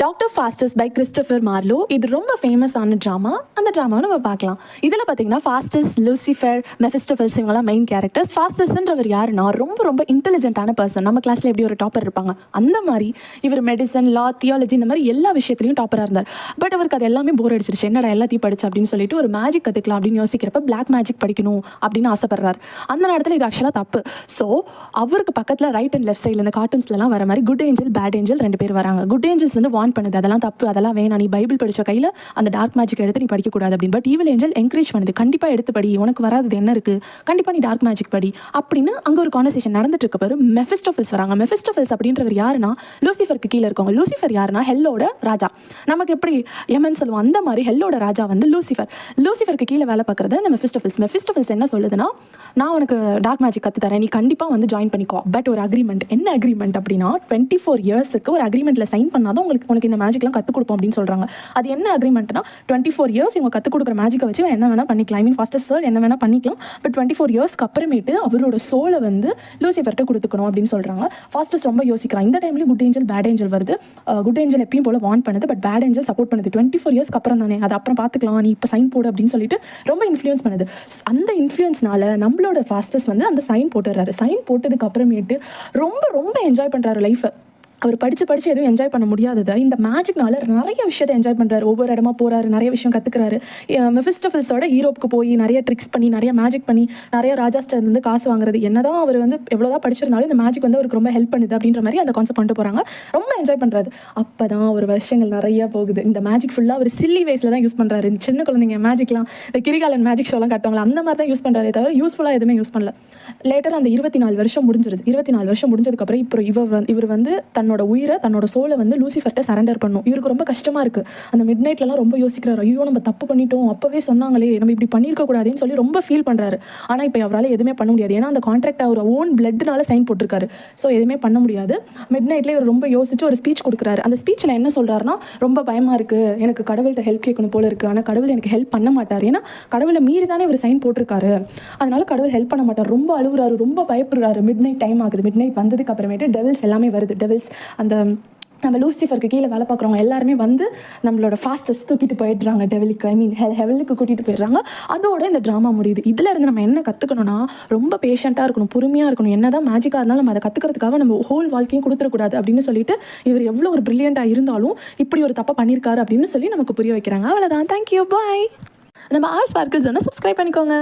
Doctor Faustus by Christopher Marlowe. இது ரொம்ப ஃபேமஸான ட்ராமா. அந்த ட்ராமாவை நம்ம பார்க்கலாம். இதில் பார்த்தீங்கன்னா ஃபாஸ்டஸ், லூசிஃபர், மெஃபிஸ்டோஃபெல்ஸ் இவங்கெல்லாம் மெயின் கேரக்டர்ஸ். ஃபாஸ்டஸ்ன்றவர் யாருன்னா ரொம்ப ரொம்ப இன்டெலிஜென்ட்டான பர்சன். நம்ம கிளாஸில் எப்படி ஒரு டாப்பர் இருப்பாங்க அந்த மாதிரி இவர் மெடிசன், லா, தியாலஜி இந்த மாதிரி எல்லா விஷயத்துலையும் டாப்பராக இருந்தார். பட் அவருக்கு அது எல்லாமே போர் அடிச்சிருச்சு. என்னடா எல்லாத்தையும் படிச்சு அப்படின்னு சொல்லிட்டு ஒரு மேஜிக் கற்றுக்கலாம் அப்படின்னு யோசிக்கிறப்ப பிளாக் மேஜிக் படிக்கணும் அப்படின்னு ஆசைப்படுறாரு. அந்த நேரத்தில் இது ஆக்சுவலாக தப்பு. ஸோ அவருக்கு பக்கத்தில் ரைட் அண்ட் லெஃப்ட் சைடில் இந்த கார்ட்டூன்ஸ்லாம் வர மாதிரி குட் ஏஞ்சல், பேட் ஏஞ்சல் 2 பேர் வராங்க. குட் ஏஞ்சல்ஸ் வந்து வார்ன் பண்ணுது, அதெல்லாம் தப்பு, அதெல்லாம் வேணாம், நீ பைபிள் படித்த கையில் அந்த டார்க் மேஜிக் எடுத்து நீ படிக்கக்கூடாது அப்படின்னு. பட் ஈவில் ஏஞ்சல் என்கரேஜ் பண்ணுது, கண்டிப்பாக எடுத்து படி, உனக்கு வராது என்ன இருக்குது, கண்டிப்பாக நீ டார்க் மேஜிக் படி அப்படின்னு. அங்கே ஒரு கான்வர்சேஷன் நடந்துட்டு இருக்க பாரு. மெஃபிஸ்டோஃபெல்ஸ் வராங்க. மெஃபிஸ்டோஃபெல்ஸ் அப்படின்றவர் யாருன்னா லூசிஃபருக்கு கீழே இருக்கவங்க. லூசிஃபர் யாருன்னா ஹெல்லோட ராஜா. நமக்கு எப்படி எமன் சொல்லுவோம் அந்த மாதிரி ஹெல்லோட ராஜா வந்து லூசிஃபர். லூசிஃபருக்கு கீழே வேலை பார்க்குறது இந்த மெஃபிஸ்டோஃபெல்ஸ். மெஃபிஸ்டோஃபெல்ஸ் என்ன சொல்லுதுன்னா, நான் உனக்கு டார்க் மேஜிக் கற்று தரேன், நீ கண்டிப்பாக வந்து ஜாயின் பண்ணிக்கோ. பட் ஒரு அக்ரிமெண்ட். என்ன அக்ரிமெண்ட் அப்படின்னா 24 இயர்ஸுக்கு ஒரு அக்ரிமெண்ட்டில் சைன் பண்ணாதான் உனக்கு இந்த மேஜிக்லாம் கற்றுக் கொடுப்போம் அப்படின்னு சொல்கிறாங்க. அது என்ன அக்ரிமெண்ட்னா 24 இயர்ஸ் இவங்க கற்றுக் கொடுக்குற மேஜிக்கை வச்சு என்ன வேணால் பண்ணிக்கலாம். ஐ மீன் ஃபாஸ்டஸ்ட் சார் என்ன வேணால் பண்ணிக்கலாம். பட் 24 இயர்ஸ்க்கு அப்புறமேட்டு அவரோட சோலை வந்து லூசிஃபர்ட்ட கொடுத்துக்கணும் அப்படின்னு சொல்கிறாங்க. ஃபாஸ்டஸ்ட் ரொம்ப யோசிக்கிறான். இந்த டைம்லேயும் குட் ஏஞ்சல், பேட் ஏஞ்சல் வருது. குட் ஏஞ்சல் எப்பயும் போல வார்ன் பண்ணுது, பட் பேட் ஏஞ்சல் சப்போர்ட் பண்ணுது. 24 இயர்ஸ்க்கு அப்புறம் தானே, அது அப்புறம் பார்த்துக்கலாம், நீ இப்போ சைன் போடு அப்படின்னு சொல்லிட்டு ரொம்ப இன்ஃப்ளூயன்ஸ் பண்ணுது. அந்த இன்ஃப்ளூயன்ஸ்னால நம்மளோட ஃபாஸ்டஸ்ட் வந்து அந்த சைன் போட்டுறாரு. சைன் போட்டதுக்கு அப்புறமேட்டு ரொம்ப ரொம்ப என்ஜாய் பண்ணுறாரு லைஃப்பை. அவர் படித்து எதுவும் என்ஜாய் பண்ண முடியாததை இந்த மேஜிக்னால நிறைய விஷயத்தை என்ஜாய் பண்ணுறாரு. ஒவ்வொரு இடமா போகிறாரு, நிறைய விஷயம் கற்றுக்கிறாரு. மெஃபிஸ்டோஃபெல்ஸோட ஈரோப்புக்கு போய் நிறைய ட்ரிக்ஸ் பண்ணி, நிறைய மேஜிக் பண்ணி, நிறைய ராஜாஸ்டர்லேருந்து காசு வாங்குறது. என்னதான் அவர் வந்து எவ்வளோதான் படிச்சிருந்தாலும் இந்த மேஜிக் வந்து அவருக்கு ரொம்ப ஹெல்ப் பண்ணுது அப்படின்ற மாதிரி அந்த கான்செப்ட் பண்ணிட்டு போகிறாங்க. ரொம்ப என்ஜாய் பண்ணுறாரு. அப்போ தான் ஒரு வருஷங்கள் நிறைய போகுது. இந்த மேஜிக் ஃபுல்லாக அவர் சில்லி வேஸில் தான் யூஸ் பண்ணுறாரு. இந்த சின்ன குழந்தைங்க மேஜிக்லாம், இந்த கிரிகாலன் மேஜிக் ஷோலாம் காட்டுவாங்களா, அந்த மாதிரி தான் யூஸ் பண்ணுறாரு, தவிர யூஸ்ஃபுல்லாக எதுவுமே யூஸ் பண்ணல. லேட்டர் அந்த 24 வருஷம் முடிஞ்சிருது. 24 வருஷம் முடிஞ்சதுக்கப்புறம் இப்போ இவர் வந்து தன்னோட உயிரை, தன்னோட சோலை வந்து லூசிஃபர்ட்ட சரண்டர் பண்ணும். இவருக்கு ரொம்ப கஷ்டமாக இருக்குது. அந்த மிட் நைட்லலாம் ரொம்ப யோசிக்கிறாரு. ஐயோ நம்ம தப்பு பண்ணிட்டோம், அப்போவே சொன்னாங்களே, நம்ம இப்படி பண்ணியிருக்க கூடாதுன்னு சொல்லி ரொம்ப ஃபீல் பண்ணுறாரு. ஆனால் இப்போ அவரால் எதுவுமே பண்ண முடியாது. ஏன்னா அந்த கான்ட்ராக்ட் அவர் ஓன் பிளட்னால சைன் போட்டிருக்காரு. ஸோ எதுவுமே பண்ண முடியாது. மிட் நைட்லேயே இவர் ரொம்ப யோசிச்சு ஒரு ஸ்பீச் கொடுக்குறாரு. அந்த ஸ்பீச்சில் என்ன சொல்கிறாருன்னா, ரொம்ப பயமாக இருக்குது, எனக்கு கடவுள்கிட்ட ஹெல்ப் கேட்கணும் போல இருக்குது, ஆனால் கடவுள் எனக்கு ஹெல்ப் பண்ண மாட்டார். ஏன்னா கடவுளை மீறி தானே இவர் சைன் போட்டிருக்காரு, அதனால கடவுள் ஹெல்ப் பண்ண மாட்டார். ரொம்ப அழுகுறாரு, ரொம்ப பயப்படுறாரு. மிட் நைட் டைம் ஆகுது. மிட் நைட் வந்ததுக்கு அப்புறமேட்டு டெவில்ஸ் எல்லாமே வருது. டெவில்ஸ் அந்த நம்ம லூசிஃபருக்கு கீழே வேலை பார்க்குறவங்க எல்லாருமே வந்து நம்மளோட ஃபாஸ்டஸ்ட் தூக்கிட்டு போயிடுறாங்க டெவிலுக்கு, ஐ மீன் ஹெவலுக்கு கூட்டிகிட்டு போயிடுறாங்க. அதோட இந்த ட்ராமா முடியுது. இதில் இருந்து நம்ம என்ன கற்றுக்கணும்னா, ரொம்ப பேஷண்ட்டாக இருக்கணும், பொறுமையாக இருக்கணும். என்ன தான் மேஜிக்காக இருந்தாலும் நம்ம அதை கற்றுக்கிறதுக்காக நம்ம ஹோல் வாழ்க்கையும் கொடுத்துடக்கூடாது அப்படின்னு சொல்லிட்டு இவர் எவ்வளோ ஒரு ப்ரில்லியண்ட்டாக இருந்தாலும் இப்படி ஒரு தப்பை பண்ணியிருக்காரு அப்படின்னு சொல்லி நமக்கு புரிய வைக்கிறாங்க. அவ்வளோதான். தேங்க்யூ, பாய். நம்ம ஆர்ட்ஸ் ஸ்பார்க்கிள் ஜோனை சப்ஸ்கிரைப் பண்ணிக்கோங்க.